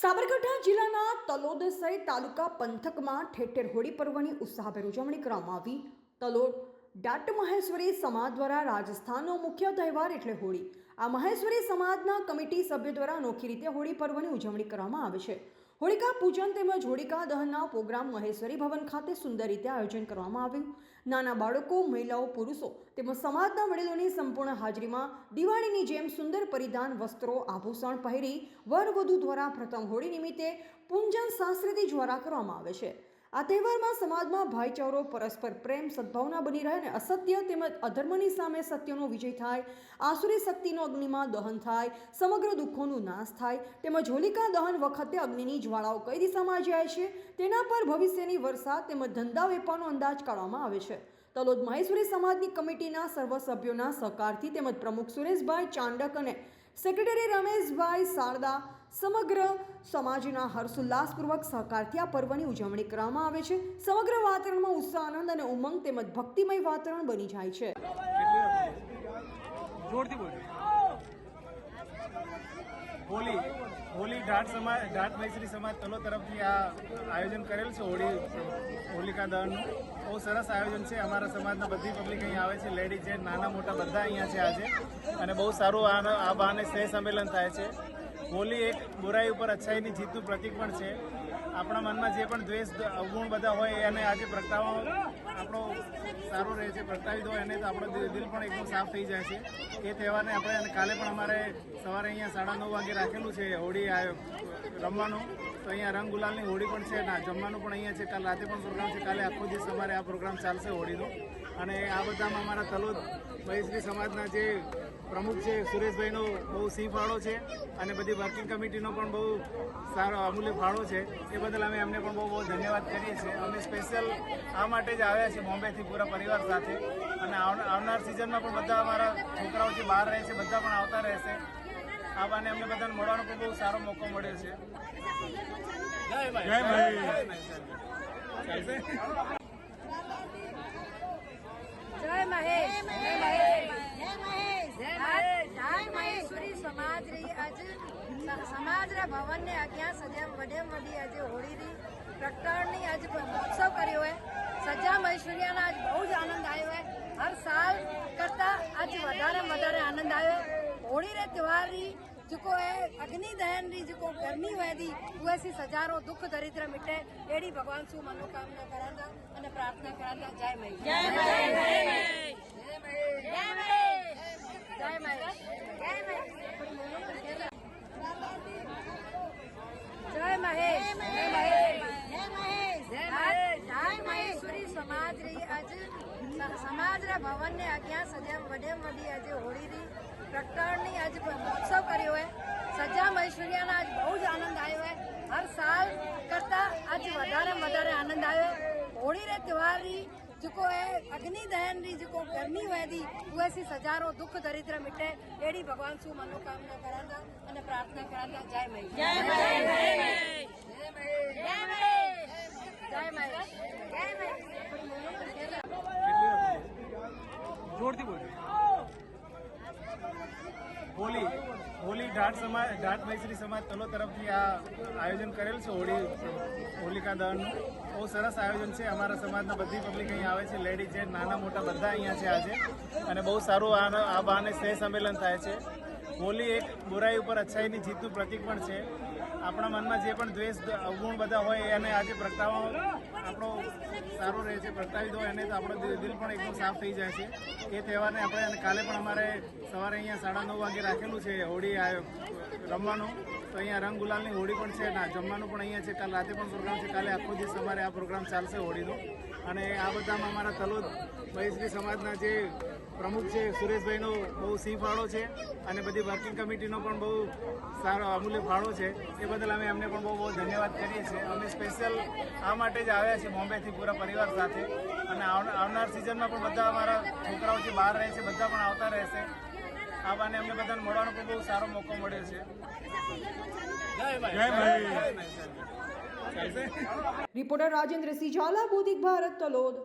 સાબરકાંઠા જિલ્લાના તલોદ સહિત તાલુકા પંથકમાં ઠેર ઠેર હોળી પર્વની ઉત્સાહભેર ઉજવણી કરવામાં આવી। તલોદ ડાટ મહેશ્વરી સમાજ દ્વારા રાજસ્થાનનો મુખ્ય તહેવાર એટલે હોળી। આ મહેશ્વરી સમાજના કમિટી સભ્યો દ્વારા અનોખી રીતે હોળી પર્વની ઉજવણી કરવામાં આવે છે। હોળિકા પૂજન તેમજ હોળિકા દહનના પ્રોગ્રામ મહેશ્વરી ભવન ખાતે સુંદર રીતે આયોજન કરવામાં આવ્યું। નાના બાળકો, મહિલાઓ, પુરુષો તેમજ સમાજના વડીલોની સંપૂર્ણ હાજરીમાં દિવાળીની જેમ સુંદર પરિધાન, વસ્ત્રો, આભૂષણ પહેરી વર-વધુ દ્વારા પ્રથમ હોળી નિમિત્તે પૂજન શાસ્ત્રથી દ્વારા કરવામાં આવે છે। આ તહેવારમાં સમાજમાં ભાઈચારો, પરસ્પર પ્રેમ, સદભાવના બની રહે અને અસત્ય તેમજ અધર્મની સામે સત્યનો વિજય થાય, આસુરી શક્તિનો અગ્નિમાં દહન થાય, સમગ્ર દુઃખોનો નાશ થાય તેમજ હોલિકા દહન વખતે અગ્નિની જ્વાળાઓ કઈ દિશામાં જાય છે તેના પર ભવિષ્યની વર્ષા તેમજ ધંધા વેપારનો અંદાજ કાઢવામાં આવે છે। તલોદ મહેશ્વરી સમાજની કમિટીના સર્વ સભ્યોના સહકારથી તેમજ પ્રમુખ સુરેશભાઈ ચાંડક અને સેક્રેટરી રમેશભાઈ શારદા સમગ્ર સમાજના હર્ષોલ્લાસપૂર્વક સહકારથી આ પર્વની ઉજવણી કરવામાં આવે છે। સમગ્ર વાતાવરણમાં ઉત્સાહ, આનંદ અને ઉમંગ તેમજ ભક્તિમય વાતાવરણ બની જાય છે। હોલી ડાટ મહેશ્વરી સમાજ તલોદ તરફથી આ આયોજન કરેલ છે। હોલિકા દહનનું બહુ સરસ આયોજન છે। અમારા સમાજના બધી પબ્લિક અહીંયા આવે છે, લેડીઝ, જેન્ટ, નાના મોટા બધા અહીંયા છે આજે, અને બહુ સારું આ બહાને સ્નેહ સંમેલન થાય છે। હોલી એક બુરાઈ ઉપર અચ્છાઈની જીતનું પ્રતીક પણ છે। આપણા મનમાં જે પણ દ્વેષ, અવગુણ બધા હોય એને આજે પ્રગટાવવા આપણો સારું રહે છે। પ્રગટાવી દો એને તો આપણો દિલ પણ એકદમ સાફ થઈ જાય છે। એ તહેવારને આપણે, અને કાલે પણ અમારે સવારે અહીંયા 9:30 વાગે રાખેલું છે હોળી રમવાનું, તો અહીંયા રંગ ગુલાલની હોળી પણ છે, ના જમવાનું પણ અહીંયા છે। કાલ રાતે પણ પ્રોગ્રામ છે, કાલે આખો દિવસ અમારે આ પ્રોગ્રામ ચાલશે હોળીનો। અને આ બધામાં અમારા તલોદ મહેશ્વરી સમાજના જે પ્રમુખ છે સુરેશભાઈનો બહુ સિંહ ફાળો છે, અને બધી વર્કિંગ કમિટીનો પણ બહુ સારો અમૂલ્ય ફાળો છે। એ બદલ અમે એમને પણ બહુ ધન્યવાદ કરીએ છીએ। અમે સ્પેશિયલ આ માટે જ આવ્યા છીએ બોમ્બેથી પૂરા પરિવાર સાથે, અને આવનાર સિઝનમાં પણ બધા અમારા છોકરાઓ જે બહાર રહે છે બધા પણ આવતા રહેશે। આ બાને અમને બધાને મળવાનો પણ બહુ સારો મોકો મળ્યો છે। જય મહેશ્વરી સમાજ રહી आज समाज भवन ने अग्या सजा वडे वडी आज होली री प्रगटावनी आज महोत्सव कर्यो है। सजा महेश्वरिया आज बहुत आनंद आयो है। हर साल करता आज वधारे आनंद आयो है। होली रे त्योहार री जो है अग्नि दहन री जो गर्मी हुए थी वैसी सजारो दुख दरिद्र मिटे एड़ी भगवान सु मनोकामना करांदा अने प्रार्थना करांदा। जय महेश, जय महेश, जय महेश, जय महेश, जय महेश, जय महेश, जय महेश, जय महेश्वरी समाज रही आज समाज भवन ने अग्या सजा वडे वडी आज होली री प्रगटावनी आज महोत्सव कर्यो है। सजा महेश्वरिया आज बहुत आनंद आयो है। हर साल करता आज वधारे आनंद आयो है। होली रे त्योहार री जो है अग्नि दहन री जो गर्मी हुए थी वैसी सजारो दुख दरिद्र मिटे एड़ी भगवान सु मनोकामना करांदा अने प्रार्थना करांदा। जय महेश, जय महेश, जय महेश, जय महेश, जय महेश, जय महेश, જોરથી બોલો। હોલી ડાટ મહેશ્વરી સમાજ તલોદ તરફથી આ આયોજન કરેલ છે હોલિકા દહનનું બહુ સરસ આયોજન છે। અમારા સમાજના બધી પબ્લિક અહીંયા આવે છે, લેડીઝ, જેન્ટ, નાના મોટા બધા અહીંયા છે આજે, અને બહુ સારું આ બહાને સ્નેહ સંમેલન થાય છે। હોલી એક બુરાઈ ઉપર અચ્છાઈની જીતનું પ્રતીક પણ છે। આપણા મનમાં જે પણ દ્વેષ, અવગુણ બધા હોય એને આજે પ્રગટાવવા આપણો સારું રહે છે। પ્રગટાવી દો એને તો આપણો દિલ પણ એકદમ સાફ થઈ જાય છે। એ તહેવારને આપણે, અને કાલે પણ અમારે સવારે અહીંયા 9:30 વાગે રાખેલું છે હોળી રમવાનું, તો અહીંયા રંગ ગુલાલની હોળી પણ છે, ના જમવાનું પણ અહીંયા છે। કાલ રાતે પણ પ્રોગ્રામ છે, કાલે આખો દિવસ અમારે આ પ્રોગ્રામ ચાલશે હોળીનો। અને આ બધામાં અમારા તલોદ મહેશ્વરી સમાજના જે પ્રમુખ છે સુરેશભાઈનો બહુ સિંહ ફાળો છે, અને બધી વર્કિંગ કમિટીનો પણ બહુ સારો અમૂલ્ય ફાળો છે। એ બદલ અમે એમને પણ બહુ ધન્યવાદ કરીએ છીએ। અમે સ્પેશિયલ આ માટે જ આવ્યા છીએ બોમ્બેથી પૂરા પરિવાર સાથે, અને આવનાર સિઝનમાં પણ બધા અમારા છોકરાઓ જે બહાર રહે છે બધા પણ આવતા રહેશે। આ બાને અમને બધાને મળવાનો પણ બહુ સારો મોકો મળ્યો છે। જય મહેશ। રિપોર્ટર રાજેન્દ્ર સિંહ ઝાલા, બોધિક ભારત, તલોદ।